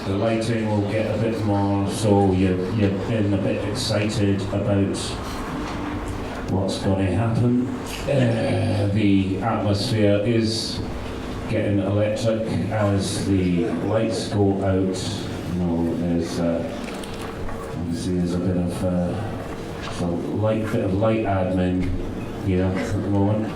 the lighting will get a bit more, so you've been a bit excited about what's going to happen. The atmosphere is getting electric as the lights go out. You know, there's obviously there's a bit of light admin here at the moment.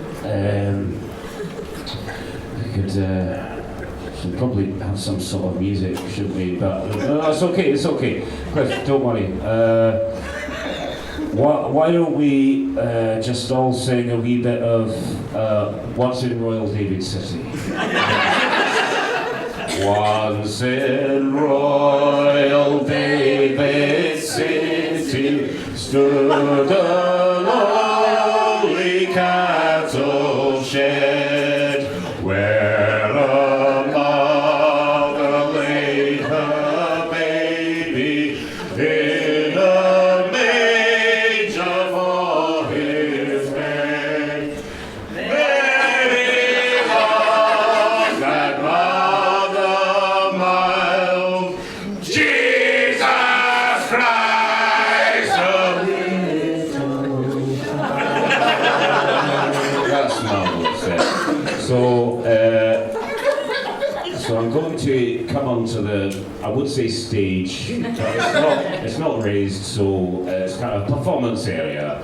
Should probably have some sort of music, shouldn't we? But it's okay, it's okay. Cliff, don't worry. Why don't we just all sing a wee bit of Once in Royal David City? Once in Royal David City stood a lowly cattle shed where a mother laid her baby in a manger for his head. Mary was that mother mild, Jesus Christ of That's marvelous. So I'm going to come onto the, I would say stage, but it's not raised, so it's kind of a performance area.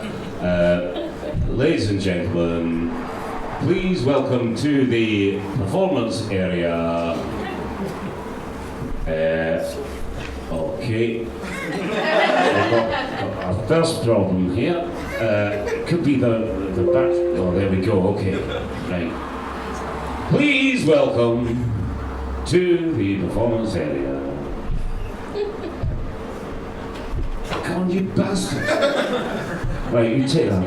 Ladies and gentlemen, please welcome to the performance area. Okay. I've got our first problem here. Could be the back. Oh, there we go. Okay. Right. Please welcome to the performance area. Come on, you bastard. Right, you take that.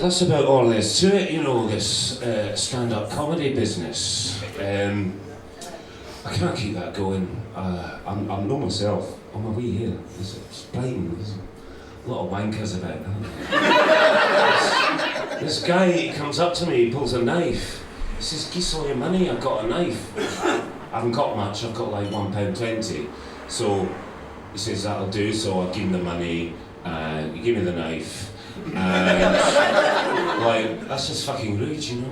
That's about all there is to it, you know, this stand-up comedy business. I can't keep that going. I'm not myself. On my way here, it's blatant. There's a lot of wankers about that. This guy comes up to me, he pulls a knife. He says, "Give all your money, I've got a knife." I haven't got much, I've got like £1.20. So he says, "That'll do," so I give him the money, you give me the knife. And like, that's just fucking rude, you know.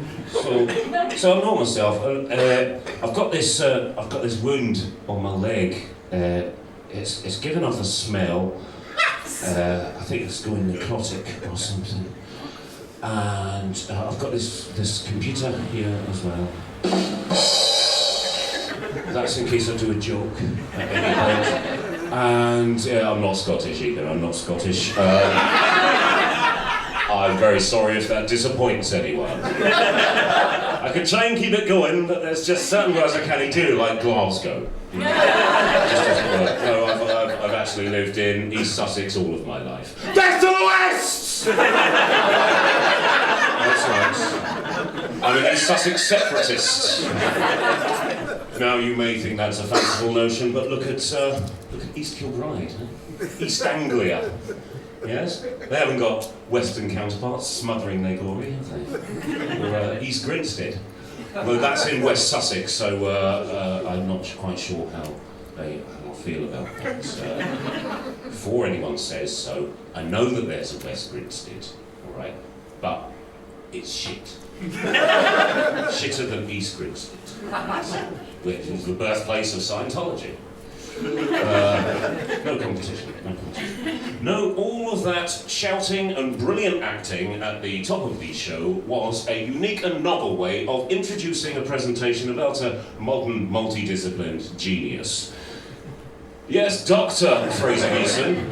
So I know myself. I've got this wound on my leg. It's giving off a smell. I think it's going necrotic or something. And I've got this computer here as well. That's in case I do a joke at any point. And I'm not Scottish either. I'm not Scottish. I'm very sorry if that disappoints anyone. I could try and keep it going, but there's just certain words I can't do, like Glasgow. Just doesn't work. No, I've actually lived in East Sussex all of my life. Best to the West! That's right. I'm an East Sussex separatist. Now you may think that's a fanciful notion, but look at East Kilbride, East Anglia. Yes? They haven't got Western counterparts smothering their glory, have they? Or East Grinstead. Well, that's in West Sussex, so I'm not quite sure how how I feel about that. Before anyone says so, I know that there's a West Grinstead, all right, but it's shit. Shitter than East Grinstead, which is the birthplace of Scientology. No competition, no competition. No, all of that shouting and brilliant acting at the top of the show was a unique and novel way of introducing a presentation about a modern, multidisciplined genius. Yes, Dr. Fraser Geesin,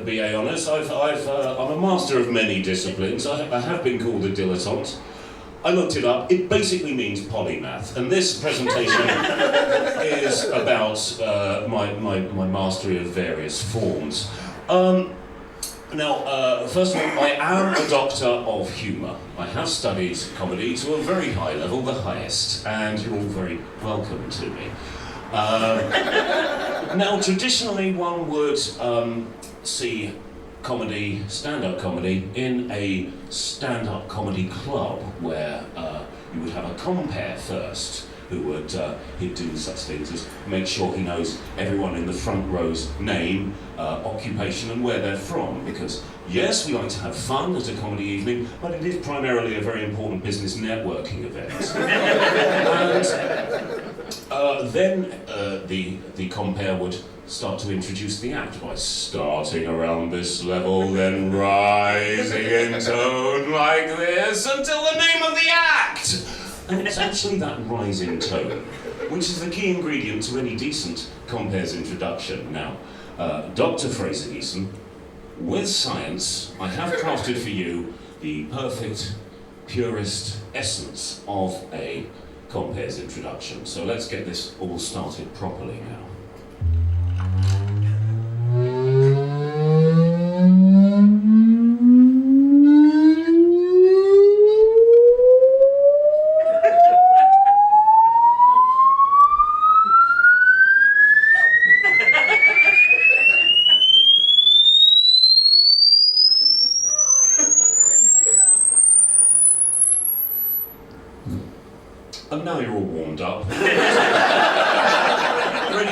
BA Honours. I'm a master of many disciplines. I have been called a dilettante. I looked it up. It basically means polymath, and this presentation is about my mastery of various forms. Now, first of all, I am a doctor of humour. I have studied comedy to a very high level, the highest, and you're all very welcome to me. Now, traditionally, one would see comedy, stand-up comedy, in a stand-up comedy club where you would have a compere first who would he'd do such things as make sure he knows everyone in the front row's name, occupation and where they're from, because yes, we like to have fun at a comedy evening, but it is primarily a very important business networking event. And then the compere would start to introduce the act by starting around this level, then rising in tone like this until the name of the act! And it's actually that rising tone, which is the key ingredient to any decent compere's introduction. Now, Dr. Fraser Geesin, with science, I have crafted for you the perfect, purest essence of a compere's introduction. So let's get this all started properly now. And now you're all warmed up, ready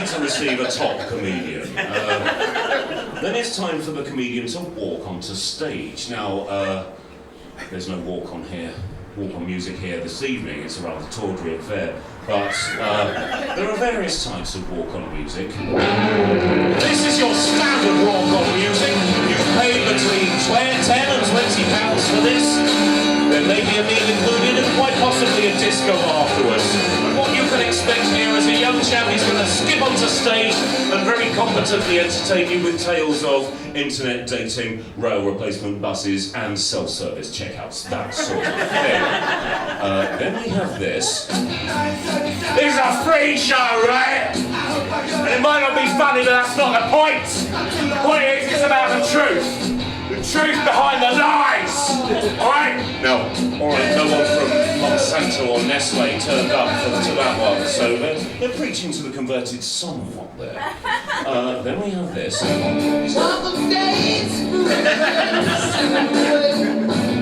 to receive a top comedian. Then it's time for the comedian to walk onto stage. Now, there's no walk on music here this evening. It's a rather tawdry affair, but there are various types of walk-on music. This is your standard walk-on music. You've paid between £10 and £20 for this. There may be a meal included and quite possibly a disco afterwards. And what you can expect here is a young chap who's going to skip onto stage and very competently entertain you with tales of internet dating, rail replacement buses and self-service checkouts, that sort of thing. Then we have this. This is a free show, right? And it might not be funny, but that's not the point. The point is, it's about the truth. The truth behind the lies! Alright? No. Alright, no one from Monsanto or Nestle turned up to that one, so they're preaching to the converted somewhat there. Then we have this.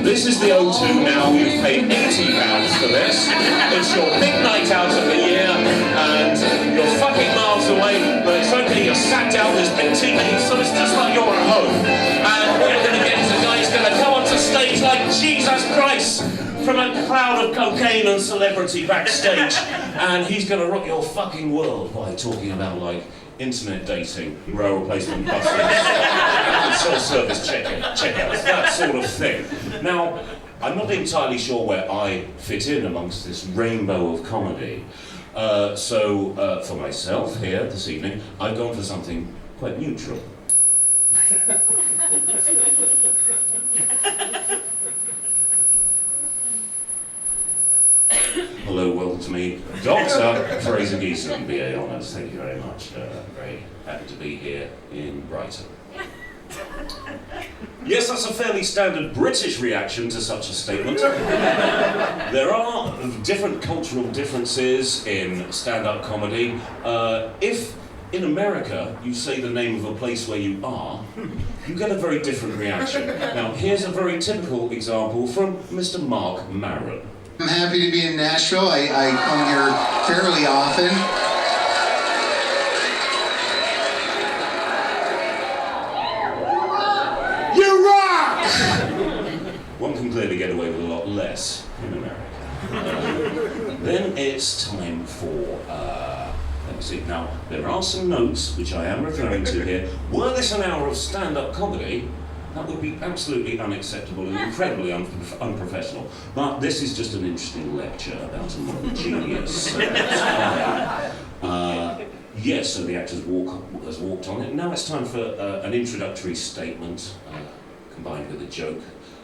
This is the O2 now, you've paid £80 for this. It's your big night out of the year, and you're fucking miles away, but it's okay, you're sat down, there's big TV, so it's just like you're at home. And what you're going to get is a guy who's going to come onto stage like Jesus Christ from a cloud of cocaine and celebrity backstage, and he's going to rock your fucking world by talking about, like, internet dating, rail replacement buses, self-service checkouts, that sort of thing. Now, I'm not entirely sure where I fit in amongst this rainbow of comedy. So for myself here this evening, I've gone for something quite neutral. Hello, welcome to me, Dr. Fraser Geesin, BA Honours. Thank you very much. Very happy to be here in Brighton. Yes, that's a fairly standard British reaction to such a statement. There are different cultural differences in stand-up comedy. If in America you say the name of a place where you are, you get a very different reaction. Now, here's a very typical example from Mr. Mark Maron. I'm happy to be in Nashville. I come here fairly often. get away with a lot less in America. Then it's time for, let me see, now there are some notes which I am referring to here. Were this an hour of stand-up comedy, that would be absolutely unacceptable and incredibly unprofessional. But this is just an interesting lecture about a modern genius. Yes, so the actor has walked on it. Now it's time for an introductory statement, combined with a joke.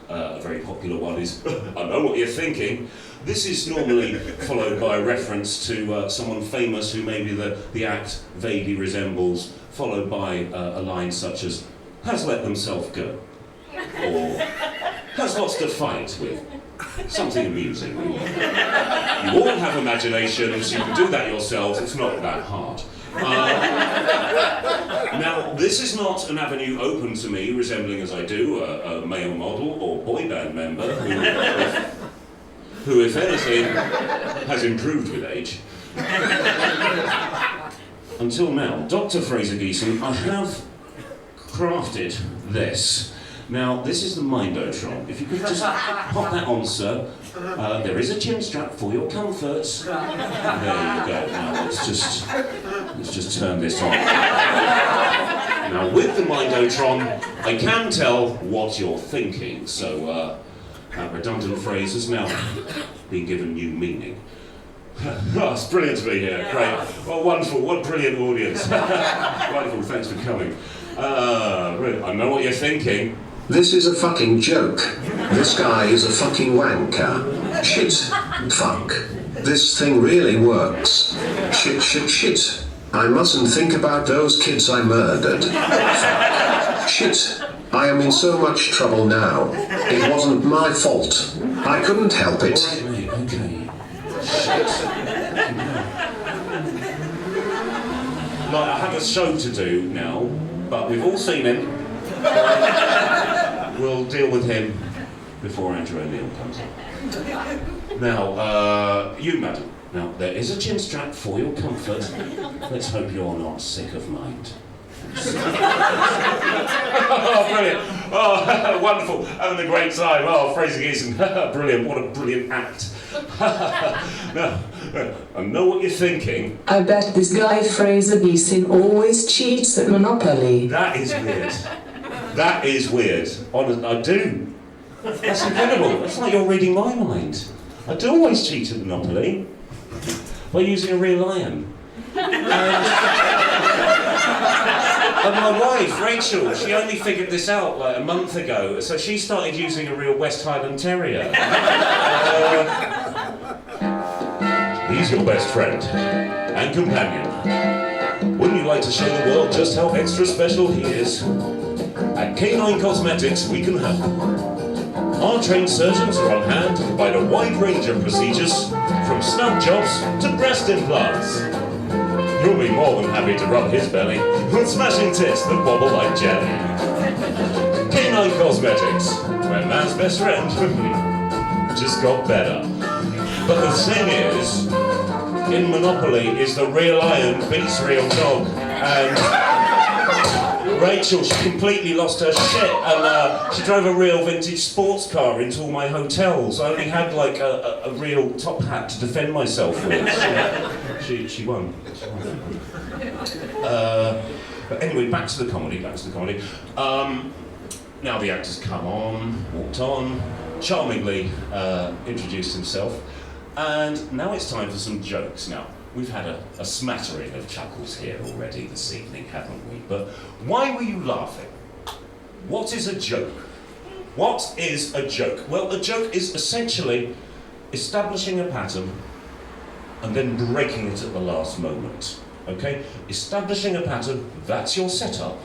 A very popular one is, I know what you're thinking. This is normally followed by a reference to someone famous who maybe the act vaguely resembles, followed by a line such as, has let themselves go, or has lost a fight with something amusing. You all have imaginations, you can do that yourselves, it's not that hard. Now, this is not an avenue open to me, resembling as I do a male model or boy band member who, if anything, has improved with age. Until now, Dr. Fraser Geesin, I have crafted this. Now, this is the Mindotron. If you could just pop that on, sir. There is a chin strap for your comforts. There you go. Now, let's just turn this on. Now, with the Mindotron, I can tell what you're thinking. So, that redundant phrase has now been given new meaning. Oh, it's brilliant to be here. Great. Oh, wonderful. What a brilliant audience. Wonderful. Thanks for coming. I know what you're thinking. This is a fucking joke. This guy is a fucking wanker. Shit. Fuck. This thing really works. Shit, shit, shit. I mustn't think about those kids I murdered. Fuck. Shit. I am in so much trouble now. It wasn't my fault. I couldn't help it. Okay. Shit. Like, I have a show to do now, but we've all seen him. We'll deal with him before Andrew O'Neill comes in. Now, you, madam. Now, there is a chin strap for your comfort. Let's hope you're not sick of mind. Oh, brilliant. Oh, wonderful. Having a great time. Oh, Fraser Geesin. Brilliant. What a brilliant act. Now, I know what you're thinking. I bet this guy Fraser Geesin always cheats at Monopoly. That is weird. That is weird. Honestly, I do. That's incredible. It's like you're reading my mind. I do always cheat at Monopoly by using a real lion. And my wife, Rachel, she only figured this out like a month ago, so she started using a real West Highland Terrier. He's your best friend and companion. Wouldn't you like to show the world just how extra special he is? At K9 Cosmetics, we can help. Our trained surgeons are on hand to provide a wide range of procedures, from snub jobs to breast implants. You'll be more than happy to rub his belly with smashing tits that bobble like jelly. K9 Cosmetics, where man's best friend just got better. But the thing is, in Monopoly is the real lion beats real dog, and Rachel, she completely lost her shit, and she drove a real vintage sports car into all my hotels. I only had like a real top hat to defend myself with. She won. But anyway, back to the comedy. Now the actor's come on, walked on, charmingly introduced himself, and now it's time for some jokes. Now, we've had a smattering of chuckles here already this evening, haven't we? But why were you laughing? What is a joke? What is a joke? Well, a joke is essentially establishing a pattern and then breaking it at the last moment. Okay? Establishing a pattern, that's your setup,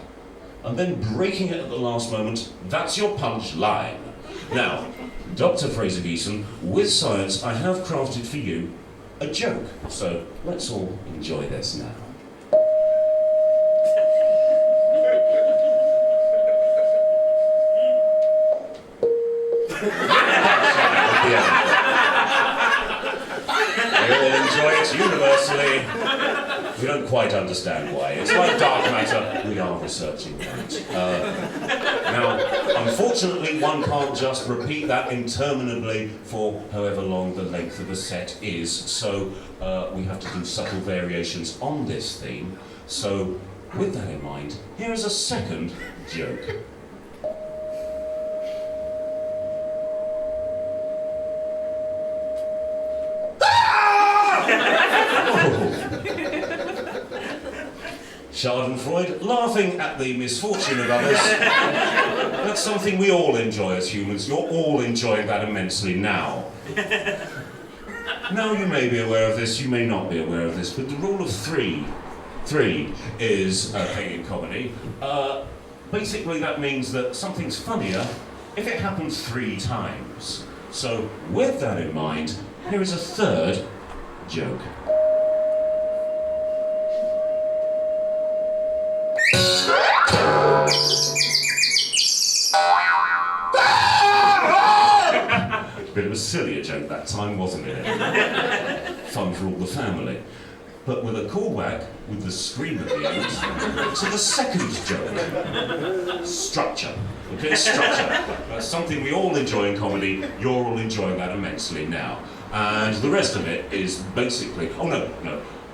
and then breaking it at the last moment, that's your punch line. Now, Dr. Fraser Geesin, with science, I have crafted for you a joke. So let's all enjoy this now. We all enjoy it universally. We don't quite understand why. It's like dark matter, we are researching that. Now, unfortunately, one can't just repeat that interminably for however long the length of a set is, so we have to do subtle variations on this theme. So, with that in mind, here is a second joke. Schadenfreude, laughing at the misfortune of others. That's something we all enjoy as humans. You're all enjoying that immensely now. Now you may be aware of this, you may not be aware of this, but the rule of three is a thing in comedy. Basically that means that something's funnier if it happens 3 times. So with that in mind, here is a third joke. Bit of a sillier joke that time, wasn't it? Fun for all the family. But with a callback, with the scream at the end, to the second joke. Structure. Okay, structure. That's something we all enjoy in comedy. You're all enjoying that immensely now. And the rest of it is basically... Oh, no.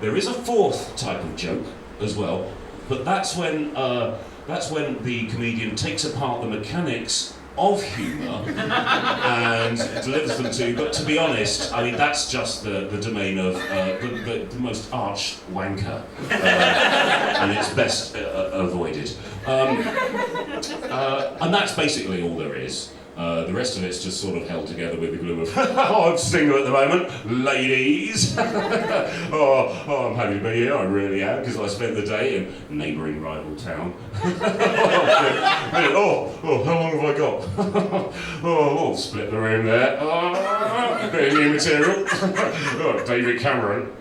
There is a fourth type of joke as well, but that's when the comedian takes apart the mechanics of humour and delivers them to, but to be honest, I mean, that's just the domain of the most arch wanker, and it's best avoided. And that's basically all there is. The rest of it's just sort of held together with the glue of, oh, I'm single at the moment, ladies. oh, I'm happy to be here, I really am, because I spent the day in neighbouring rival town. oh, how long have I got? oh, split the room there. Bit of new material. oh, David Cameron.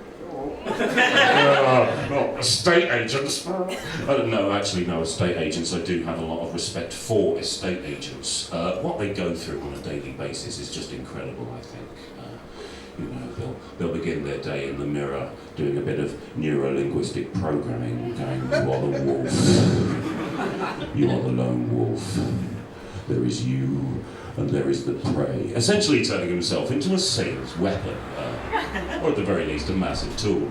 Estate agents. I don't know, actually, no, estate agents. I do have a lot of respect for estate agents. What they go through on a daily basis is just incredible, I think. They'll begin their day in the mirror doing a bit of neuro-linguistic programming, going, you are the wolf. You are the lone wolf. There is you, and there is the prey. Essentially turning himself into a sales weapon, or at the very least a massive tool.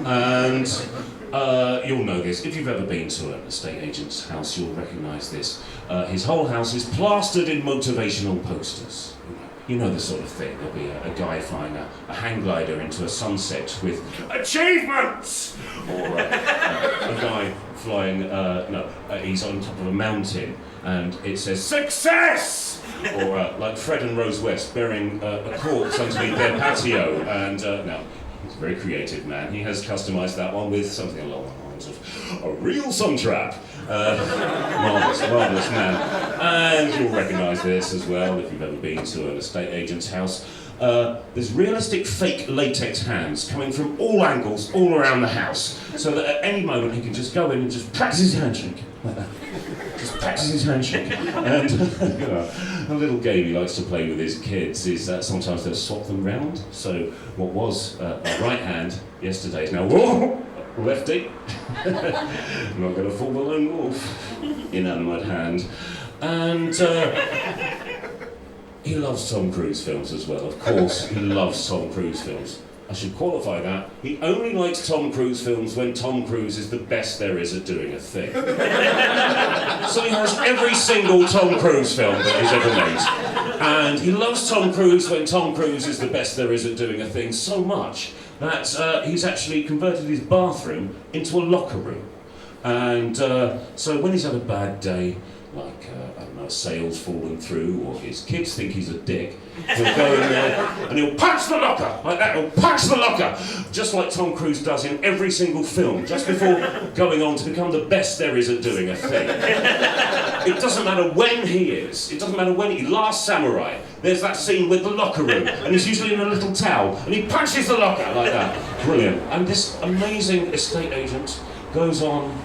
And you'll know this. If you've ever been to an estate agent's house, you'll recognise this. His whole house is plastered in motivational posters. You know the sort of thing. There'll be a guy flying a hang glider into a sunset with achievements! Or a guy flying, he's on top of a mountain and it says success! Or like Fred and Rose West burying a corpse underneath their patio. And no, he's a very creative man. He has customised that one with something along the lines of a real sun trap. Marvellous man. And you'll recognise this as well if you've ever been to an estate agent's house. There's realistic fake latex hands coming from all angles all around the house, so that at any moment he can just go in and just practice his handshake like that. Just practice his handshake. And a little game he likes to play with his kids is that sometimes they'll swap them round. So what was a right hand yesterday is now lefty. I'm not going to fool the lone wolf. Inanimate hand. And he loves Tom Cruise films as well. Of course, he loves Tom Cruise films. I should qualify that. He only likes Tom Cruise films when Tom Cruise is the best there is at doing a thing. So he has every single Tom Cruise film that he's ever made. And he loves Tom Cruise when Tom Cruise is the best there is at doing a thing so much that he's actually converted his bathroom into a locker room. And so when he's had a bad day, like, I don't know, sales falling through, or his kids think he's a dick, he'll go in there and he'll punch the locker, like that, he'll punch the locker, just like Tom Cruise does in every single film, just before going on to become the best there is at doing a thing. It doesn't matter when he is, it doesn't matter when Last Samurai, there's that scene with the locker room, and he's usually in a little towel, and he punches the locker, like that. Brilliant. And this amazing estate agent goes on,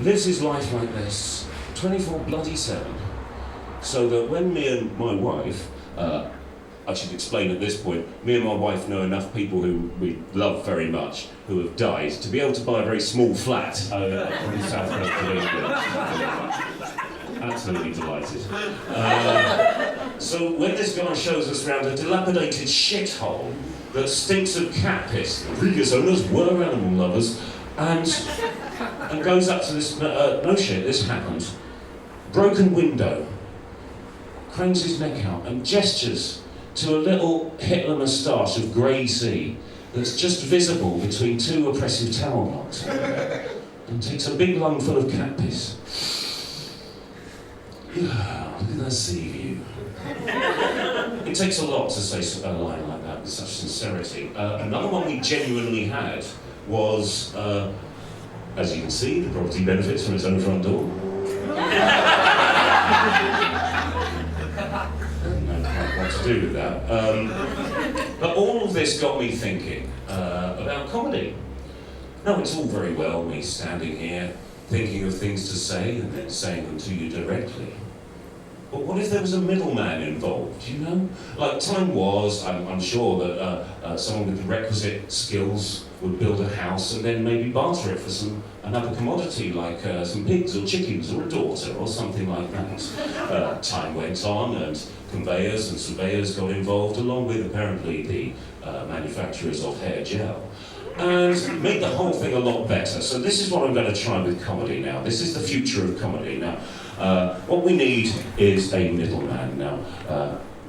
lives his life like this, 24/7, so that when me and my wife I should explain at this point, me and my wife know enough people who we love very much who have died to be able to buy a very small flat in the southwest of England. Absolutely delighted. So when this guy shows us around a dilapidated shithole that stinks of cat piss, the previous owners were animal lovers, and goes up to this, no shit, this happened. Broken window, cranes his neck out and gestures to a little Hitler moustache of grey sea that's just visible between two oppressive towel blocks, and takes a big lungful of cat piss. Look at that sea view. It takes a lot to say a line like that with such sincerity. Another one we genuinely had was, as you can see, the property benefits from its own front door. What to do with that. But all of this got me thinking about comedy. Now, it's all very well me standing here thinking of things to say and then saying them to you directly. But what if there was a middleman involved, you know? Like, time was, I'm sure that someone with the requisite skills would build a house and then maybe barter it for another commodity, like some pigs or chickens or a daughter or something like that. Time went on and conveyors and surveyors got involved, along with apparently the manufacturers of hair gel, and made the whole thing a lot better. So this is what I'm going to try with comedy now. This is the future of comedy now. What we need is a middleman now.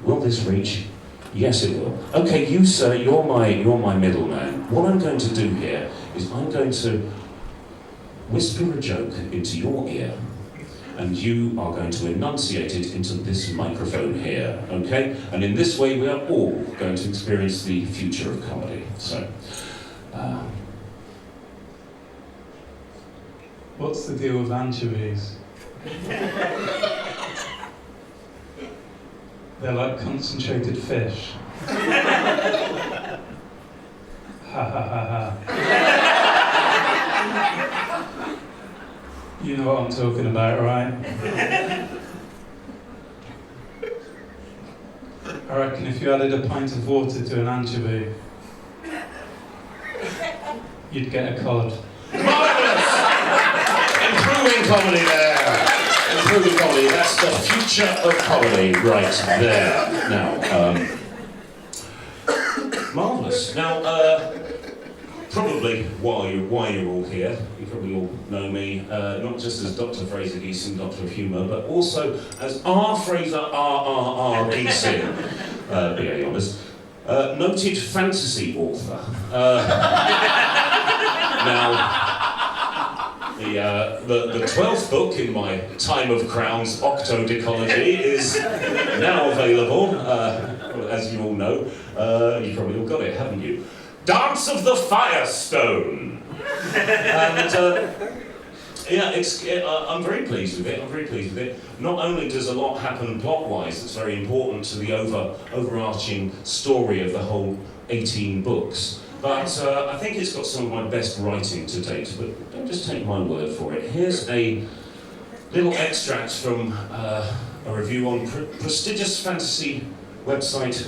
Will this reach? Yes, it will. Okay, you sir, you're my middleman. What I'm going to do here is I'm going to whisper a joke into your ear, and you are going to enunciate it into this microphone here, okay? And in this way, we are all going to experience the future of comedy. So, what's the deal with anchovies? They're like concentrated fish. Ha ha ha ha. You know what I'm talking about, right? I reckon if you added a pint of water to an anchovy, you'd get a cod. marvellous! Improving comedy there. Improving comedy. That's the future of comedy right there. Now, marvellous. Now, probably why you're all here, you probably all know me, not just as Dr. Fraser Geesin, Doctor of Humour, but also as R. Fraser R. Geesin, be honest, noted fantasy author. Now, the 12th book in my Time of Crowns Octodecology is now available, as you all know. You probably all got it, haven't you? Dance of the Firestone! And, I'm very pleased with it. Not only does a lot happen plot-wise that's very important to the overarching story of the whole 18 books, but I think it's got some of my best writing to date, but don't just take my word for it. Here's a little extract from a review on prestigious fantasy website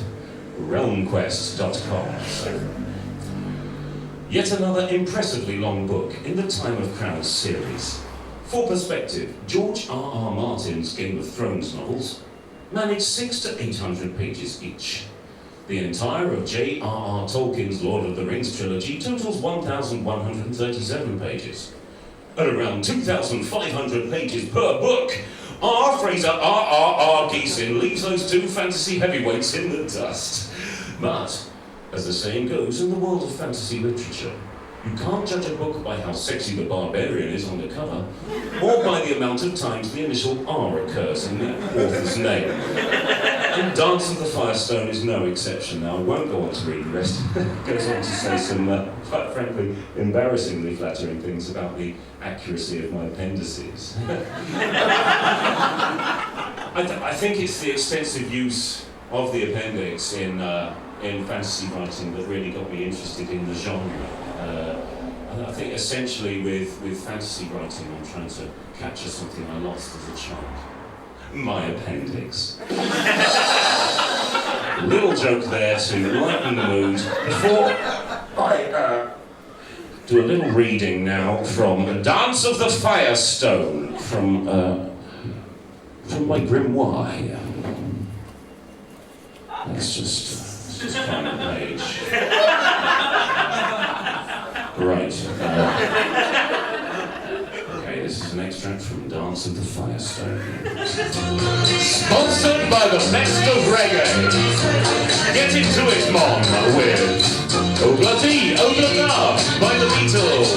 realmquest.com. So, yet another impressively long book in the Time of Crowns series. For perspective, George R.R. Martin's Game of Thrones novels manage 600 to 800 pages each. The entire of J.R.R. Tolkien's Lord of the Rings trilogy totals 1,137 pages. At around 2,500 pages per book, R. Fraser R. Geesin leaves those two fantasy heavyweights in the dust. But, as the saying goes in the world of fantasy literature, you can't judge a book by how sexy the barbarian is on the cover, or by the amount of times the initial R occurs in the author's name. And Dance of the Firestone is no exception. Now, I won't go on to read the rest. It goes on to say some, quite frankly, embarrassingly flattering things about the accuracy of my appendices. I think it's the extensive use of the appendix in fantasy writing that really got me interested in the genre. I think essentially with fantasy writing I'm trying to capture something I lost as a child. My appendix. Little joke there to lighten the mood before I do a little reading now from Dance of the Firestone from my grimoire. Let's just find the page. Right. Okay, this is an extract from Dance of the Firestone. Sponsored by the best of reggae. Get into it, Mom, with Obla-Dee, Obla-Da by the Beatles.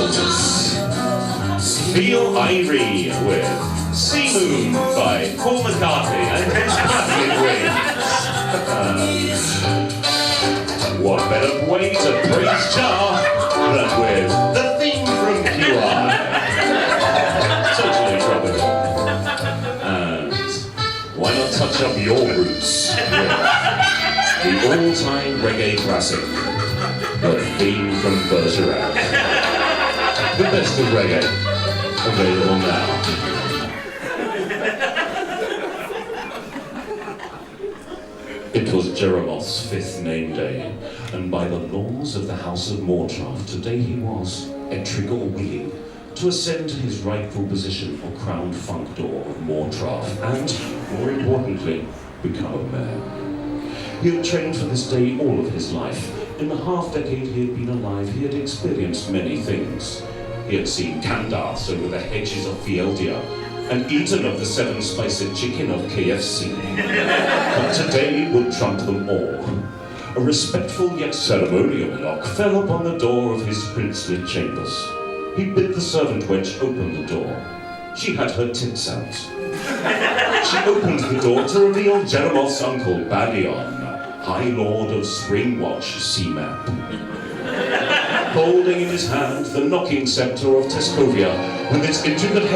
Feel Irie with Sea Moon by Paul McCartney and his Madeline Wings. What better way to praise Jar than with the theme from QI. Totally tropical. And why not touch up your roots with the all-time reggae classic, the theme from Bergerac. The best of reggae, available now. It was Jeremoth's 5th name day, and by the laws of the House of Mortraff, today he was, etrigor willing, to ascend to his rightful position or crowned functor of Mortraff, and, more importantly, become a mayor. He had trained for this day all of his life. In the half-decade he had been alive, he had experienced many things. He had seen Candaths over the hedges of Fieldia, and eaten of the 7-spiced chicken of KFC. But today would trump them all. A respectful yet ceremonial knock fell upon the door of his princely chambers. He bid the servant wench open the door. She had her tits out. She opened the door to reveal Jeremoth's uncle, Badion, High Lord of Springwatch Seamap. Holding in his hand the knocking sceptre of Tescovia, with its intricate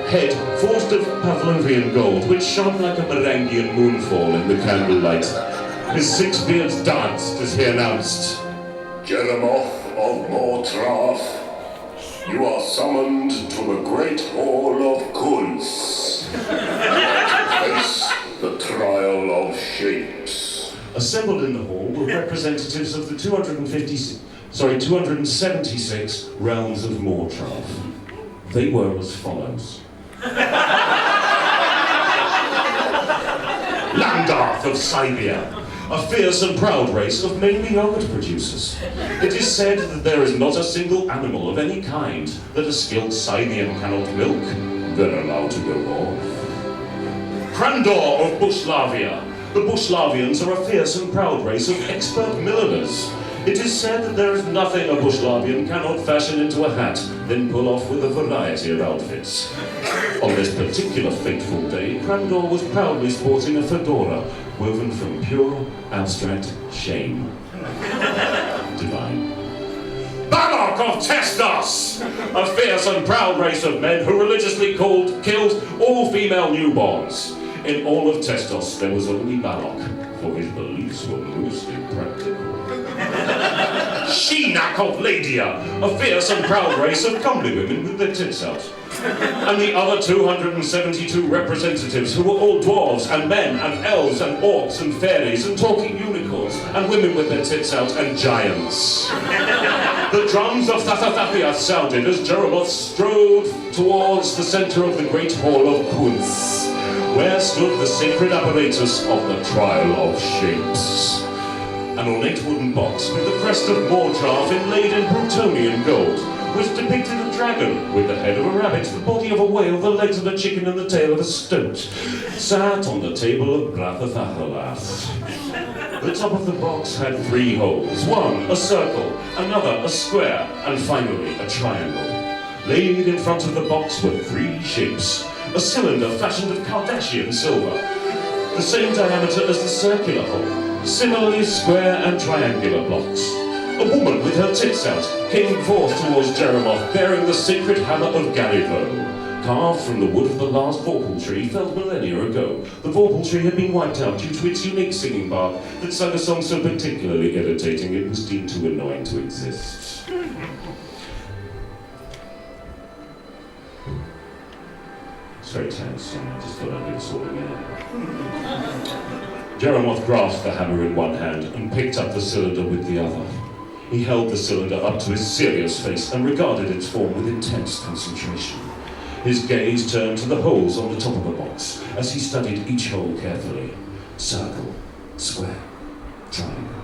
head forged of Pavlovian gold, which shone like a Merangian moonfall in the candlelight. His 6 beards danced as he announced, Jeremoth of Mortraff, you are summoned to the great hall of Kunz. You are to face the trial of shapes. Assembled in the hall were representatives of the 276 realms of Mortraff. They were as follows. Landarth of Scythia, a fierce and proud race of mainly yogurt producers. It is said that there is not a single animal of any kind that a skilled Scythian cannot milk. They're allowed to go off. Crandor of Bushlavia. The Bushlavians are a fierce and proud race of expert milliners. It is said that there is nothing a Bushlavian cannot fashion into a hat, then pull off with a variety of outfits. On this particular fateful day, Crandor was proudly sporting a fedora woven from pure, abstract shame. Divine. Balok of Testos! A fierce and proud race of men who religiously killed all female newborns. In all of Testos, there was only Balok, for his beliefs were mostly practical. Shenak of Ladia, a fierce and proud race of comely women with their tits out. And the other 272 representatives who were all dwarves and men and elves and orcs and fairies and talking unicorns and women with their tits out and giants. The drums of Thathathafia sounded as Jeremoth strode towards the center of the great hall of Kunz, where stood the sacred apparatus of the trial of shapes. An ornate wooden box with the crest of Mortraff inlaid in Brutonian gold, which depicted a dragon with the head of a rabbit, the body of a whale, the legs of a chicken, and the tail of a stoat, sat on the table of Brathathathalas. The top of the box had 3 holes, one a circle, another a square, and finally a triangle. Laid in front of the box were 3 shapes, a cylinder fashioned of Kardashian silver, the same diameter as the circular hole, similarly square and triangular blocks. A woman with her tits out came forth towards Jeremoth bearing the sacred hammer of Garivo, carved from the wood of the last vorpal tree felled millennia ago. The vorpal tree had been wiped out due to its unique singing bark that sang a song so particularly irritating it was deemed too annoying to exist. It's very tense, and I just thought I'd do this all again. Jeremoth grasped the hammer in one hand and picked up the cylinder with the other. He held the cylinder up to his serious face and regarded its form with intense concentration. His gaze turned to the holes on the top of the box as he studied each hole carefully. Circle, square, triangle.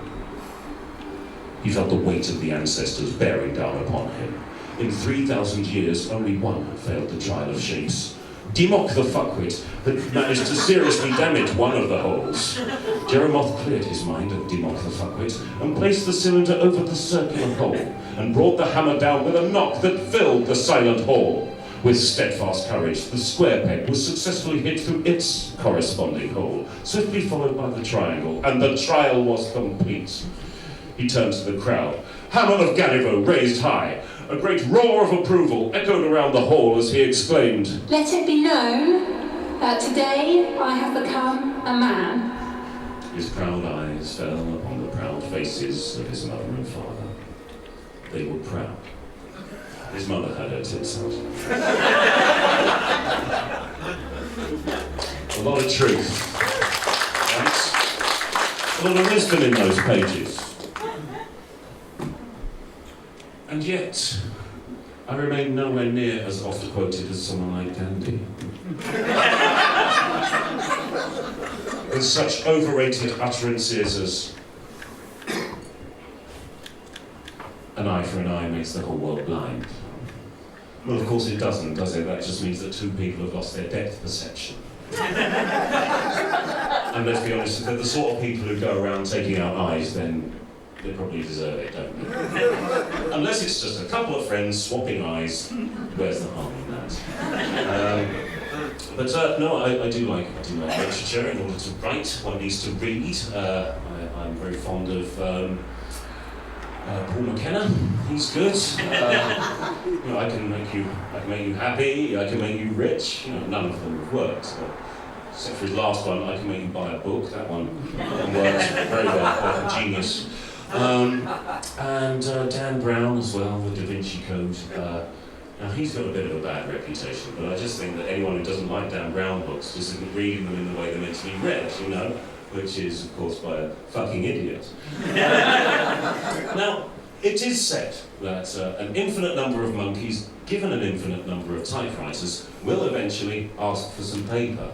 He felt the weight of the ancestors bearing down upon him. In 3,000 years, only one had failed the trial of shapes. Dimok the fuckwit had managed to seriously damage one of the holes. Jeremoth cleared his mind of Dimok the fuckwit and placed the cylinder over the circular hole and brought the hammer down with a knock that filled the silent hall. With steadfast courage, the square peg was successfully hit through its corresponding hole, swiftly followed by the triangle, and the trial was complete. He turned to the crowd. Hammer of Gallivo raised high. A great roar of approval echoed around the hall as he exclaimed, "Let it be known that today I have become a man." His proud eyes fell upon the proud faces of his mother and father. They were proud. His mother had her tits out. A lot of truth, right? A lot of wisdom in those pages. And yet, I remain nowhere near as oft quoted as someone like Gandhi. With such overrated utterances as an eye for an eye makes the whole world blind. Well, of course it doesn't, does it? That just means that two people have lost their depth perception. And let's be honest, if they're the sort of people who go around taking out eyes, then they probably deserve it, don't they? Unless it's just a couple of friends swapping eyes, where's the harm in that? No, I do like literature. In order to write, one needs to read. I'm very fond of Paul McKenna. He's good. I can make you happy. I can make you rich. None of them have worked. Except for his last one, I can make you buy a book. That one works very well. Like a genius. And Dan Brown as well, the Da Vinci Code. Now he's got a bit of a bad reputation, but I just think that anyone who doesn't like Dan Brown books just isn't reading them in the way they're meant to be read, which is, of course, by a fucking idiot. Now, it is said that an infinite number of monkeys, given an infinite number of typewriters, will eventually ask for some paper.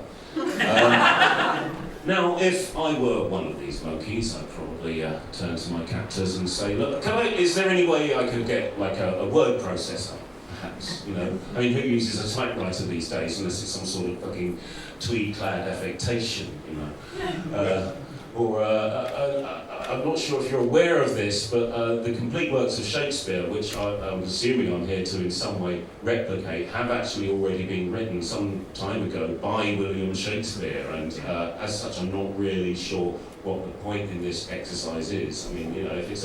Now, if I were one of these monkeys, I'd probably turn to my captors and say, look, is there any way I could get, like, a word processor, perhaps, I mean, who uses a typewriter these days unless it's some sort of fucking tweed-clad affectation, I'm not sure if you're aware of this, but the complete works of Shakespeare, which I'm assuming I'm here to in some way replicate, have actually already been written some time ago by William Shakespeare, and as such I'm not really sure what the point in this exercise is. I mean, if it's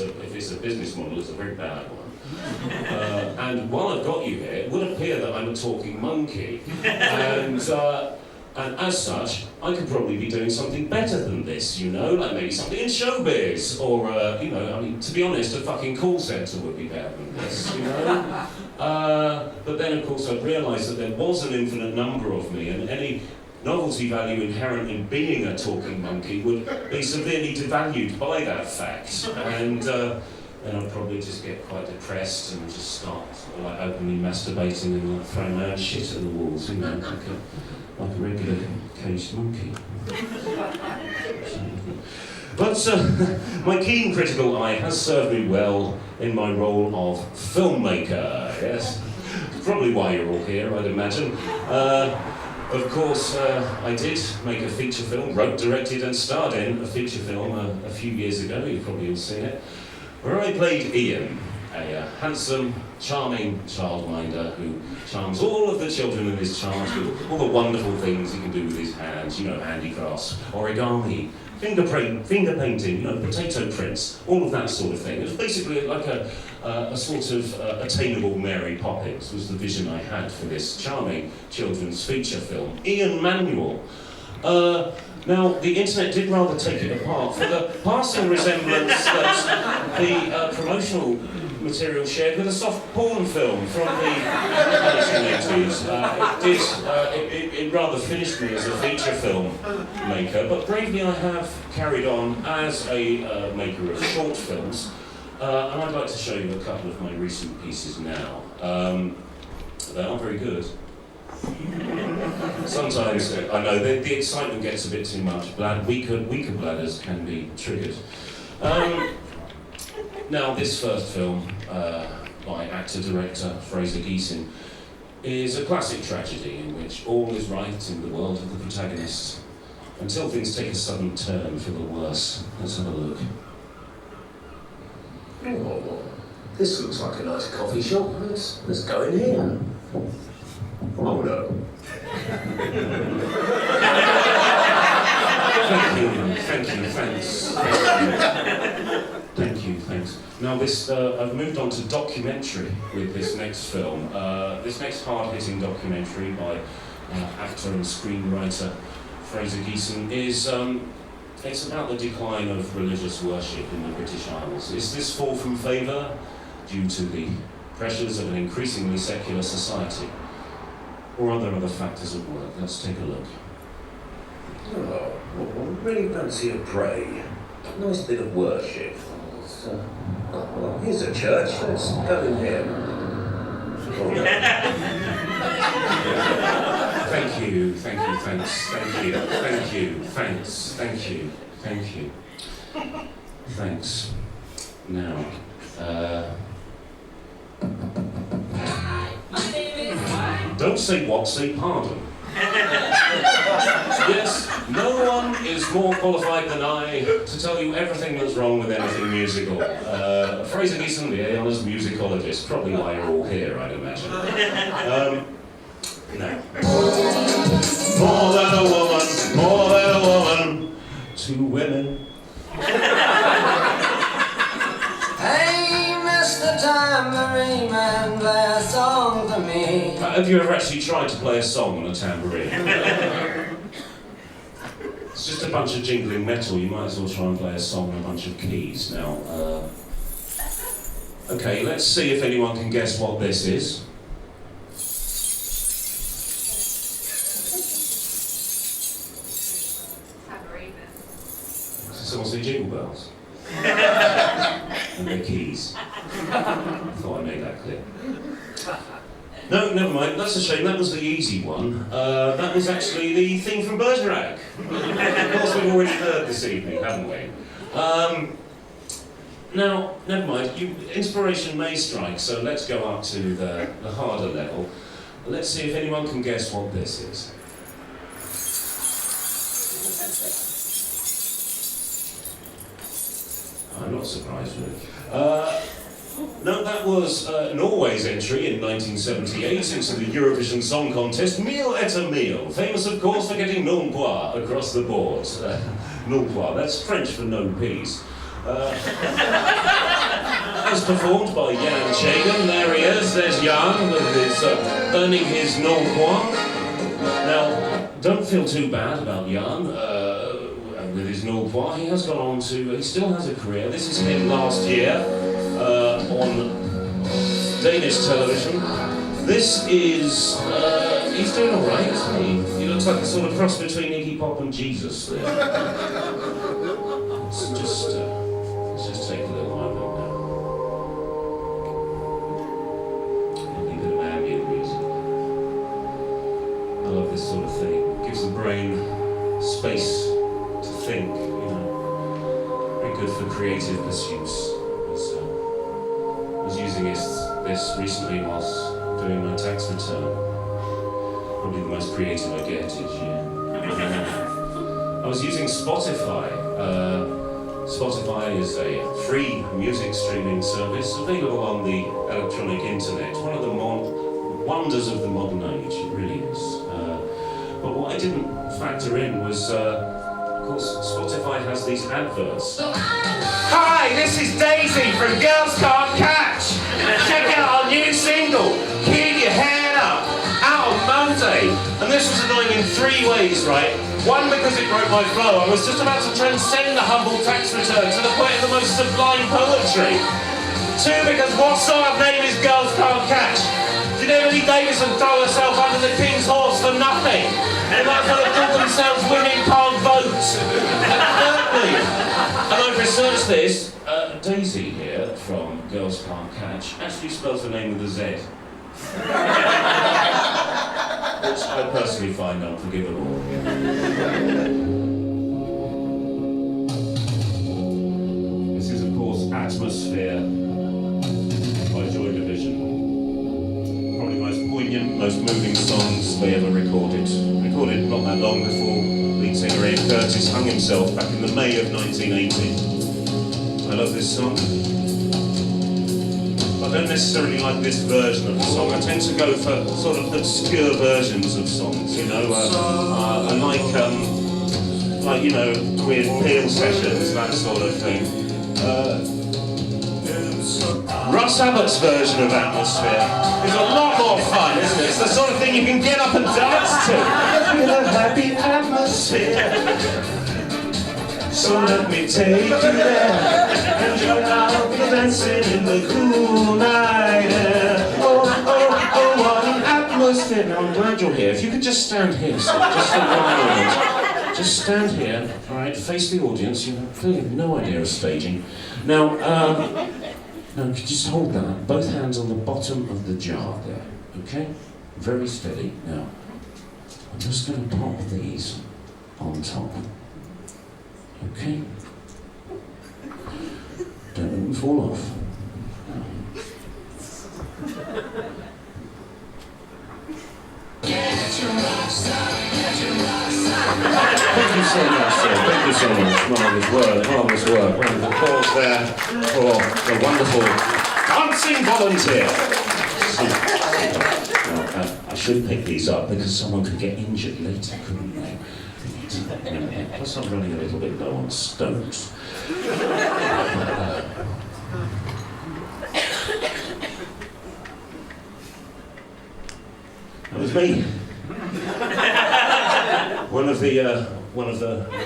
a business model, it's a very bad one. And while I've got you here, it would appear that I'm a talking monkey, and as such, I could probably be doing something better than this, like maybe something in showbiz, or, to be honest, a fucking call centre would be better than this, But then, of course, I'd realised that there was an infinite number of me, and any novelty value inherent in being a talking monkey would be severely devalued by that fact. And then I'd probably just get quite depressed and just start openly masturbating and throwing my own shit at the walls, like a regular caged monkey. But my keen critical eye has served me well in my role of filmmaker, yes? Probably why you're all here, I'd imagine. Of course, I did make a feature film, wrote, directed and starred in a feature film a few years ago, you've probably all seen it, where I played Ian, a handsome, charming childminder who charms all of the children in his charge with all the wonderful things he can do with his hands, handicrafts, origami, finger painting, potato prints, all of that sort of thing. It was basically like a sort of attainable Mary Poppins was the vision I had for this charming children's feature film. Ian Manuel. Now, the internet did rather take it apart for the passing resemblance that the promotional material shared with a soft porn film from the 1980s. It rather finished me as a feature film maker, but bravely I have carried on as a maker of short films, and I'd like to show you a couple of my recent pieces now. They aren't very good. Sometimes, I know, the excitement gets a bit too much. Weaker bladders can be triggered. Now, this first film, by actor-director Fraser Geesin, is a classic tragedy in which all is right in the world of the protagonist, until things take a sudden turn for the worse. Let's have a look. Oh, this looks like a nice coffee shop. Let's go in here. Oh no. Thanks. Now this, I've moved on to documentary with this next film. This next hard-hitting documentary by actor and screenwriter Fraser Geesin is, it's about the decline of religious worship in the British Isles. Is this fall from favour due to the pressures of an increasingly secular society? Or are there other factors at work? Let's take a look. Oh, well, really fancy a pray. Nice bit of worship. Well, here's a church. Let's go in here. Oh, no. Thanks. Now, don't say what, say pardon. Yes, no one is more qualified than I to tell you everything that's wrong with anything musical. Fraser Geesin, the A-honors musicologist, probably why you're all here, I'd imagine. No. More than a woman, two women. Hey, Mr. Tambourine Man, play a song for me. Have you ever actually tried to play a song on a tambourine? It's just a bunch of jingling metal. You might as well try and play a song on a bunch of keys. Now, okay, let's see if anyone can guess what this is. Tambourine. Someone say Jingle Bells? And their keys. Thought I made that clear. No, never mind. That's a shame. That was the easy one. That was actually the theme from Bergerac. Of course, we've already heard this evening, haven't we? Now, never mind. Inspiration may strike, so let's go up to the harder level. Let's see if anyone can guess what this is. I'm not surprised, really. No, that was Norway's entry in 1978 into the Eurovision Song Contest, Meal et a Meal, famous of course for getting non pois across the board. Non pois, that's French for no peas. As performed by Jan Chagan. There he is, there's Jan with his, earning his non pois. Now, don't feel too bad about Jan. With his non pois, he has gone on to, he still has a career. This is him last year. On Danish television. This is, he's doing alright. He looks like a sort of cross between Iggy Pop and Jesus there. Let's just take a little moment now. A little bit of ambient music. I love this sort of thing. Gives the brain space to think, you know. Very good for creative pursuits. I was using this recently whilst doing my tax return. Probably the most creative I get each year. I was using Spotify. Spotify is a free music streaming service available on the electronic internet. One of the wonders of the modern age, it really is. But what I didn't factor in was, of course, Spotify has these adverts. Hi, this is Daisy from Girls Can't Catch. Check out our new single, Keep Your Head Up, out on Monday. And this was annoying in three ways, right? One, because it broke my flow. I was just about to transcend the humble tax return to the point of the most sublime poetry. Two, because what sort of name is Girls Can't Catch? Did Emily Davison throw herself under the King's horse for nothing? They might as well have called themselves Women Can't Vote. Exactly. And I've researched this. Daisy here from Girls Can't Catch actually spells the name with a Z. Which I personally find unforgivable. This is, of course, Atmosphere by Joy Division. Probably the most poignant, most moving songs they ever recorded. Recorded not that long before lead singer Ian Curtis hung himself back in the May of 1980. I love this song. I don't necessarily like this version of the song. I tend to go for sort of obscure versions of songs, you know. I like, you know, weird Peel sessions, that sort of thing. Russ Abbott's version of Atmosphere is a lot more fun, isn't it? It's the sort of thing you can get up and dance to. Feel a happy atmosphere. So let me take you there, and you're out dancing in the cool night air. Oh, what an atmosphere. Now I'm glad you're here. If you could just stand here, sir, just for 1 moment. Just stand here, all right, face the audience. You clearly have no idea of staging. Now, could you just hold that? Both hands on the bottom of the jar there, okay? Very steady. Now, I'm just going to pop these on top. Okay. Don't let them fall off. Thank you so much, sir. Thank you so much. Marvellous work, marvellous work. Round of applause there for the wonderful dancing volunteer. Now, I should pick these up because someone could get injured later, couldn't they? Plus I'm running a little bit low on stones. That was me. One of the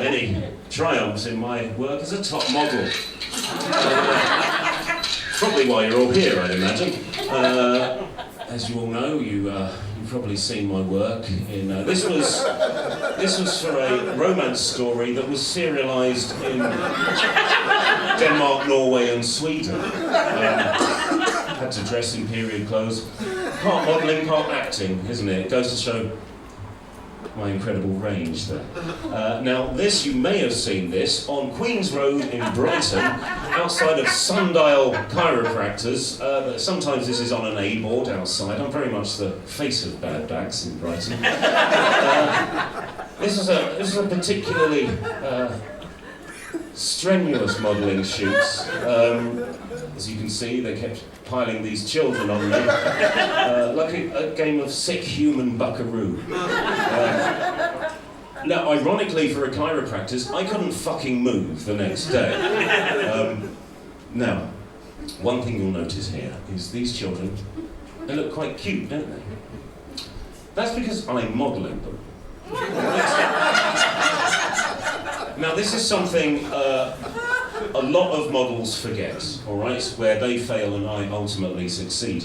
many triumphs in my work as a top model. Probably why you're all here, I'd imagine. As you all know, you've probably seen my work in. This was for a romance story that was serialised in Denmark, Norway, and Sweden. Had to dress in period clothes. Part modelling, part acting, isn't it? It goes to show my incredible range there. Now, this, you may have seen this on Queen's Road in Brighton, outside of Sundial Chiropractors. Sometimes this is on an A-board outside. I'm very much the face of bad backs in Brighton. This is a particularly strenuous modelling shoot. As you can see, they kept piling these children on me, like a game of sick human buckaroo. Now, ironically for a chiropractor, I couldn't fucking move the next day. Now, one thing you'll notice here is these children, they look quite cute, don't they? That's because I'm modelling them. Now, this is something a lot of models forget, all right, where they fail and I ultimately succeed,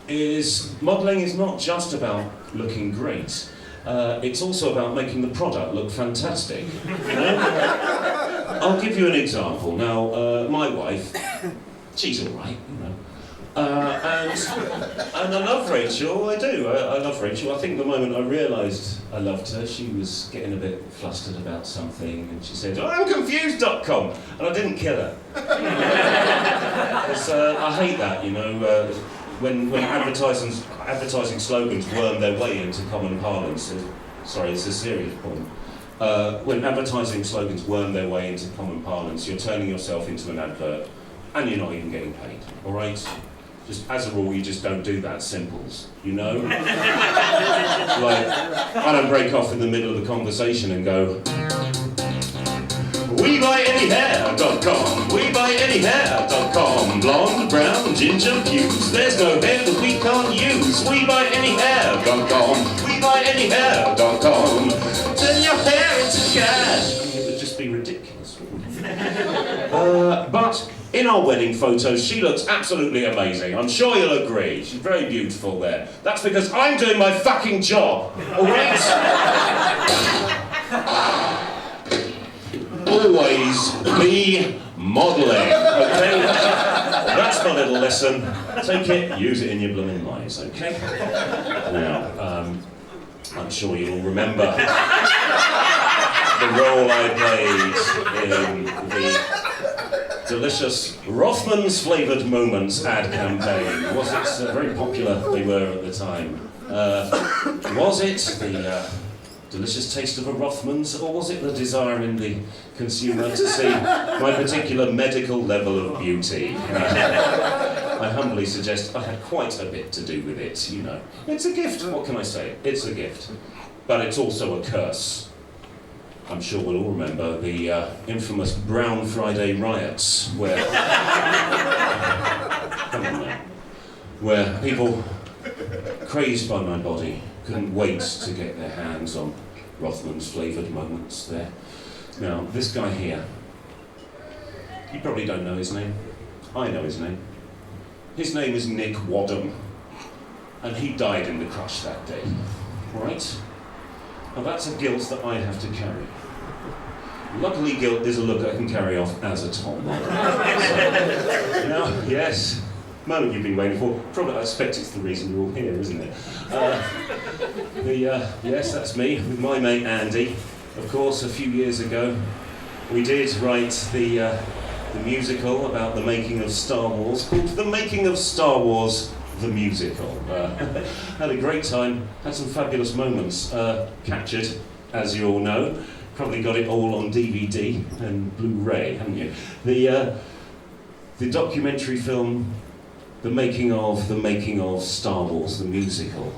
is modelling is not just about looking great, it's also about making the product look fantastic, you know? I'll give you an example. Now, my wife, she's all right, you know, and I love Rachel, I do, I love Rachel. I think the moment I realised I loved her, she was getting a bit flustered about something, and she said, I'm confused.com, and I didn't kill her. I hate that, you know, when advertising slogans worm their way into common parlance. Sorry, it's a serious point. When advertising slogans worm their way into common parlance, you're turning yourself into an advert, and you're not even getting paid, all right? Just as a rule, you just don't do that, simples, you know? Like, I don't break off in the middle of the conversation and go, WeBuyAnyHair.com, WeBuyAnyHair.com, blonde, brown, ginger hues, there's no hair that we can't use, WeBuyAnyHair.com, WeBuyAnyHair.com, turn your hair into cash. It would just be ridiculous. But in our wedding photos, she looks absolutely amazing. I'm sure you'll agree. She's very beautiful there. That's because I'm doing my fucking job, all right? Always be modelling, okay? That's my little lesson. Take it, use it in your blooming lives, okay? Now, I'm sure you'll all remember the role I played in the delicious Rothmans flavoured moments ad campaign. Was it very popular? They were at the time. Was it the delicious taste of a Rothmans, or was it the desire in the consumer to see my particular medical level of beauty? I humbly suggest I had quite a bit to do with it, you know. It's a gift, what can I say? It's a gift. But it's also a curse. I'm sure we'll all remember the infamous Brown Friday riots, where... Come on now. Where people, crazed by my body, couldn't wait to get their hands on Rothman's flavoured moments there. Now, this guy here, you probably don't know his name. I know his name. His name is Nick Wadham, and he died in the crush that day, right? Now that's a guilt that I have to carry. Luckily, guilt is a look I can carry off as a top model. Now, yes, moment you've been waiting for. Probably, I expect it's the reason you're all here, isn't it? Yes, that's me, with my mate Andy. Of course, a few years ago, we did write the musical about the making of Star Wars, called The Making of Star Wars, the Musical. Had a great time, had some fabulous moments captured, as you all know. Probably got it all on DVD and Blu-ray, haven't you? The documentary film, The Making of Star Wars, the Musical.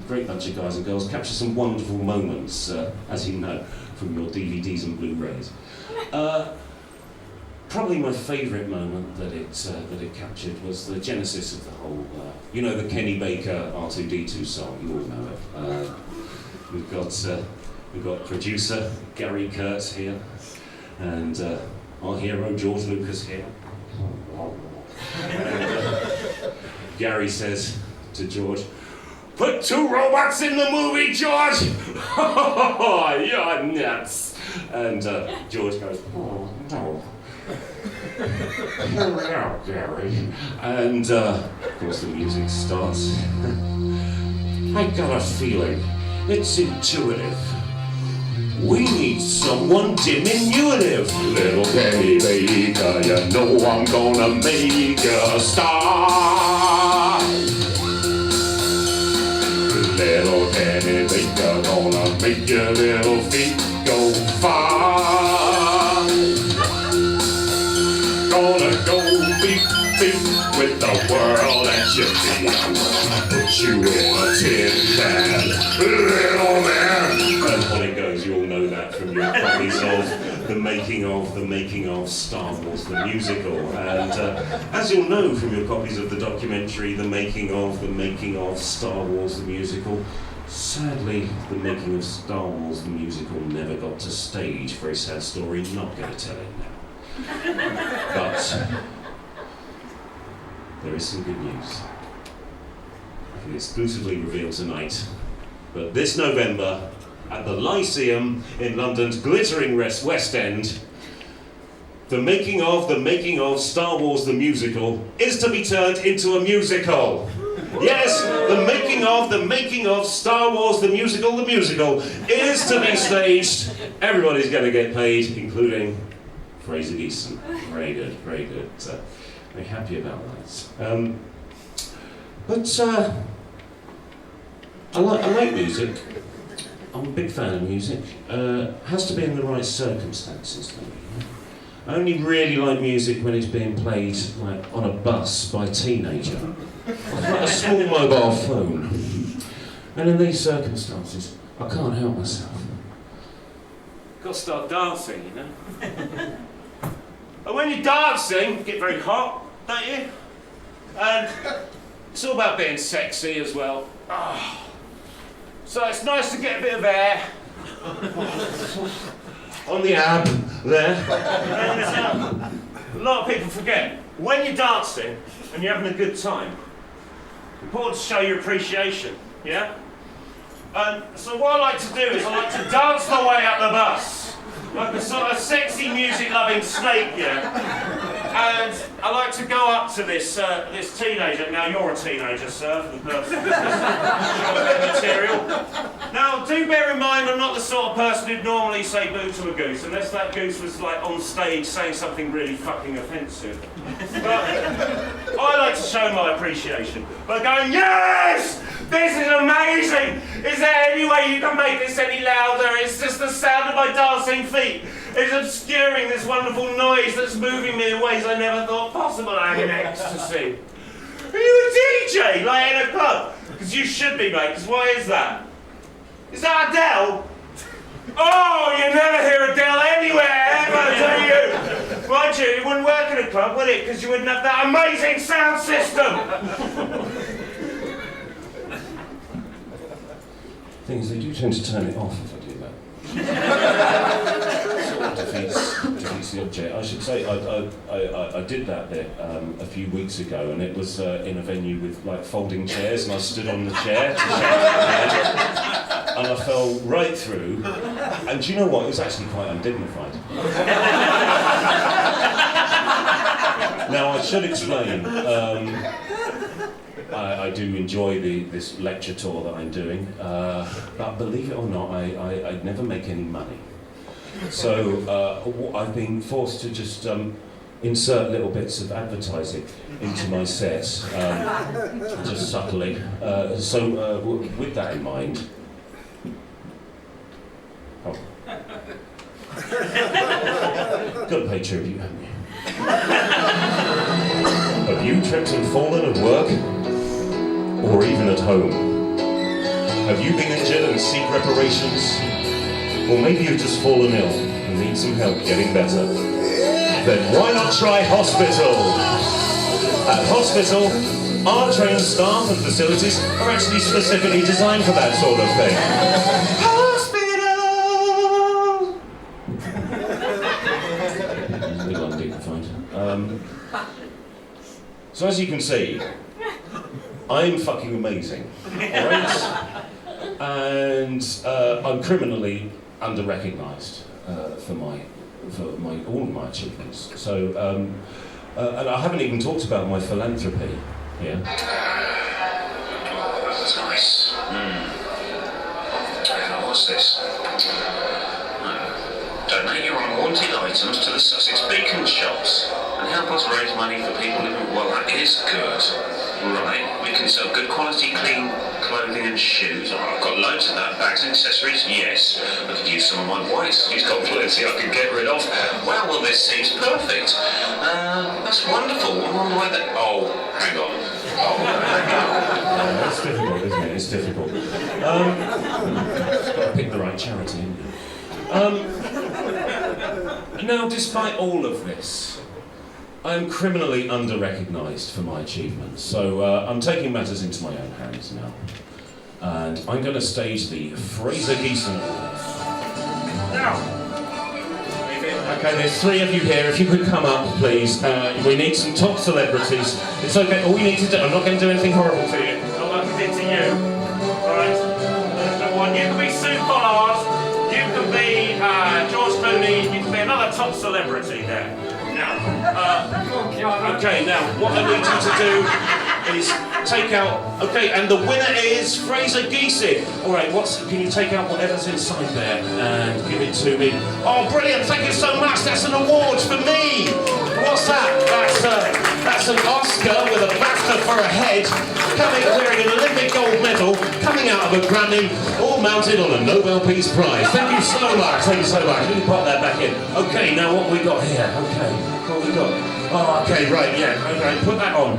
Great bunch of guys and girls, captured some wonderful moments, as you know, from your DVDs and Blu-rays. Probably my favourite moment that it captured was the genesis of the whole, you know, the Kenny Baker R2-D2 song, you all know it. We've got producer Gary Kurtz here, and our hero George Lucas here. And, Gary says to George, "Put 2 robots in the movie, George!" "Oh, you're nuts!" And George goes, "Oh, no. Here we are, Gary." And of course the music starts. I got a feeling, it's intuitive. We need someone diminutive. Little Kenny Baker, you know I'm gonna make a star. Little Kenny Baker, gonna make your little feet go far. Gonna go beep beep with the world at your feet. Put you in a tin can, little man. And on it goes. You all know that from your copies of the making of Star Wars the Musical. And as you'll know from your copies of the documentary The Making of Star Wars the Musical, sadly the Making of Star Wars the Musical never got to stage. Very sad story, not going to tell it now. But there is some good news. I can exclusively reveal tonight, but this November, at the Lyceum in London's glittering West End, the making of Star Wars the Musical is to be turned into a musical. Yes, the making of Star Wars the Musical is to be staged. Everybody's going to get paid, including Fraser Geesin. Very good, very good. Very happy about that. But I like music. I'm a big fan of music. Has to be in the right circumstances, though. You know? I only really like music when it's being played like on a bus by a teenager, like a small mobile phone. And in these circumstances, I can't help myself. Got to start dancing, you know. And when you're dancing, you get very hot, don't you? And it's all about being sexy as well. Oh. So it's nice to get a bit of air on the ab there. And a lot of people forget. When you're dancing and you're having a good time, it's important to show your appreciation, yeah? And so what I like to do is I like to dance my way up the bus, like a sort of sexy music-loving snake, yeah? And I like to go up to this this teenager. Now you're a teenager, sir, for the purpose of this material. Now, do bear in mind, I'm not the sort of person who'd normally say boo to a goose, unless that goose was like on stage saying something really fucking offensive. But I like to show my appreciation by going, yes! This is amazing! Is there any way you can make this any louder? It's just the sound of my dancing feet. It's obscuring this wonderful noise that's moving me in ways I never thought possible. I'm in ecstasy. Are you a DJ, like in a club? Because you should be, mate, because why is that? Is that Adele? Oh, you never hear Adele anywhere, ever, do you? Mind you, it wouldn't work in a club, would it? Because you wouldn't have that amazing sound system. Thing is, they do tend to turn it off if I do that. Sort of defeats the object. I should say I did that bit a few weeks ago, and it was in a venue with like folding chairs, and I stood on the chair to shout, and I fell right through. And do you know what? It was actually quite undignified. Now I should explain. I do enjoy this lecture tour that I'm doing, but believe it or not, I never make any money. So I've been forced to just insert little bits of advertising into my sets, just subtly. So with that in mind, got to pay tribute, haven't you? Have you tripped and fallen at work? Or even at home? Have you been injured and seek reparations? Or maybe you've just fallen ill and need some help getting better? Then why not try hospital? At hospital, our trained staff and facilities are actually specifically designed for that sort of thing. Hospital! A little undignified. So as you can see, I'm fucking amazing, alright? And I'm criminally under-recognised for all of my achievements. So, and I haven't even talked about my philanthropy here. That's nice. What's this? Donate your unwanted items to the Sussex Beacon shops and help us raise money for people living. Well, that is good. Right, we can sell good quality, clean clothing and shoes. Oh, I've got loads of that. Bags and accessories, yes. I could use some of my whites. He's got plenty I could get rid of. Well, this seems perfect. That's wonderful. I wonder where that... Oh, hang on. Oh, it's difficult, isn't it? It's difficult. Just got to pick the right charity, haven't you? Now, despite all of this, I'm criminally under-recognised for my achievements, so I'm taking matters into my own hands now. And I'm going to stage the Fraser Geesin Award. Now! Okay, there's 3 of you here. If you could come up, please. We need some top celebrities. It's okay, all you need to do, I'm not going to do anything horrible to you. Not like I did to you. Alright? There's no one. You can be Sue Pollard, you can be George Clooney, you can be another top celebrity there. Okay, now, what I need you to do is take out... Okay, and the winner is Fraser Geesin. All right, can you take out whatever's inside there and give it to me? Oh, brilliant, thank you so much. That's an award for me. What's that? That's an Oscar with a BAFTA for a head, wearing an Olympic gold medal, coming out of a Grammy, all mounted on a Nobel Peace Prize. Thank you so much, thank you so much. Let me pop that back in. Okay, now what we got here? Okay, what we got? Oh, okay, right, yeah, okay, put that on.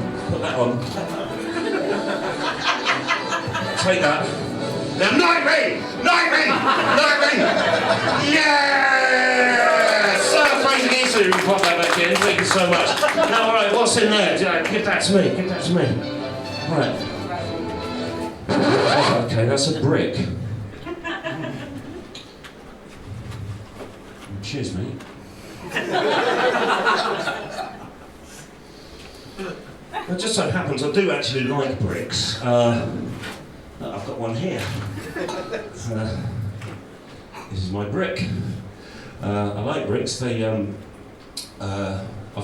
Take that. Now, knight me! Yeah! Sir Fraser Geesin, you can pop that back in, thank you so much. Now, all right, what's in there? Give that to me, All right. Oh, okay, that's a brick. Cheers, mate. It just so happens I do actually like bricks. I've got one here. This is my brick. I like bricks. I've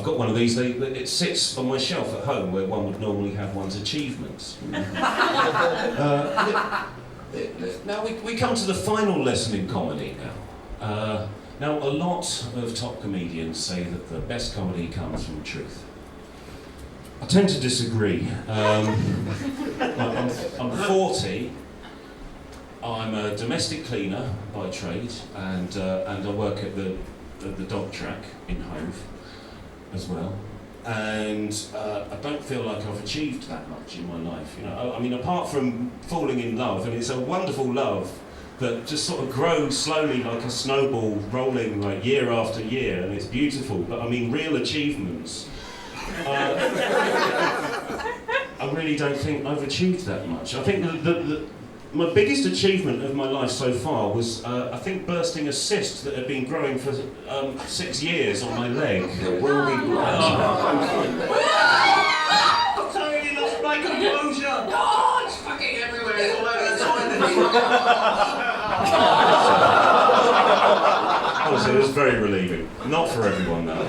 got one of these. It sits on my shelf at home where one would normally have one's achievements. Now we come to the final lesson in comedy now. Now a lot of top comedians say that the best comedy comes from truth. I tend to disagree. I'm 40. I'm a domestic cleaner by trade, and I work at the dog track in Hove as well. And I don't feel like I've achieved that much in my life. You know, I mean, apart from falling in love, and it's a wonderful love that just sort of grows slowly like a snowball, rolling like year after year, and it's beautiful. But I mean, real achievements. I really don't think I've achieved that much. I think my biggest achievement of my life so far was, I think, bursting a cyst that had been growing for 6 years on my leg. There will be blood. I'm totally lost my composure. Oh, it's fucking everywhere. It's all over the toilet. Honestly, it was very relieving. Not for everyone, though.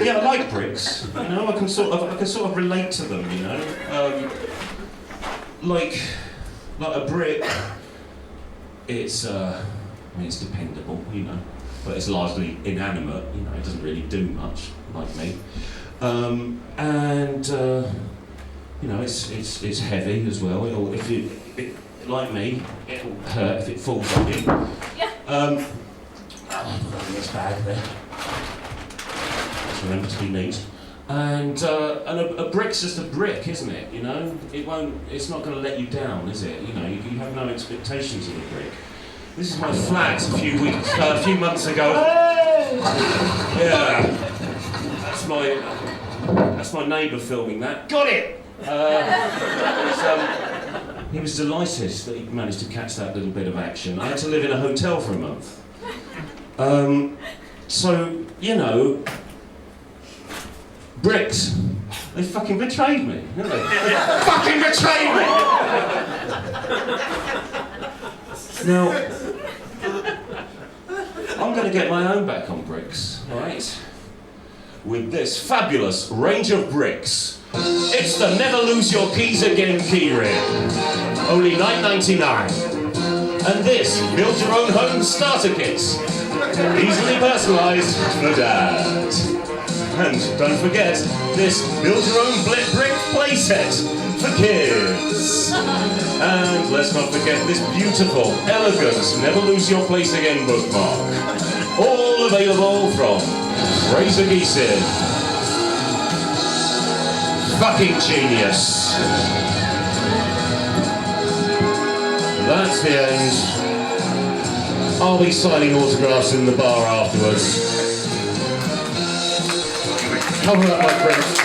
Yeah, I like bricks. You know, I can sort of relate to them. You know, like a brick. It's I mean, it's dependable. You know, but it's largely inanimate. You know, it doesn't really do much, like me. You know, it's heavy as well. Like me, it'll hurt if it falls on you. Yeah. I'll put that in this bag there. Just remember to be neat. And a brick's just a brick, isn't it? You know, it's not going to let you down, is it? You know, you have no expectations of a brick. This is my flat a few months ago. Yeah, that's my neighbour filming that. Got it. He was delighted that he managed to catch that little bit of action. I had to live in a hotel for a month. So, you know, bricks, they fucking betrayed me, didn't they? They fucking betrayed me! Now, I'm going to get my own back on bricks, alright? With this fabulous range of bricks. It's the Never Lose Your Keys Again keyring. Only $9.99. And this build your own home starter kits. Easily personalised for Dad. And don't forget this build your own brick playset for kids. And let's not forget this beautiful, elegant Never Lose Your Place Again bookmark. All available from Fraser Geesin. Fucking genius. That's the end. I'll be signing autographs in the bar afterwards. Cover up my friends.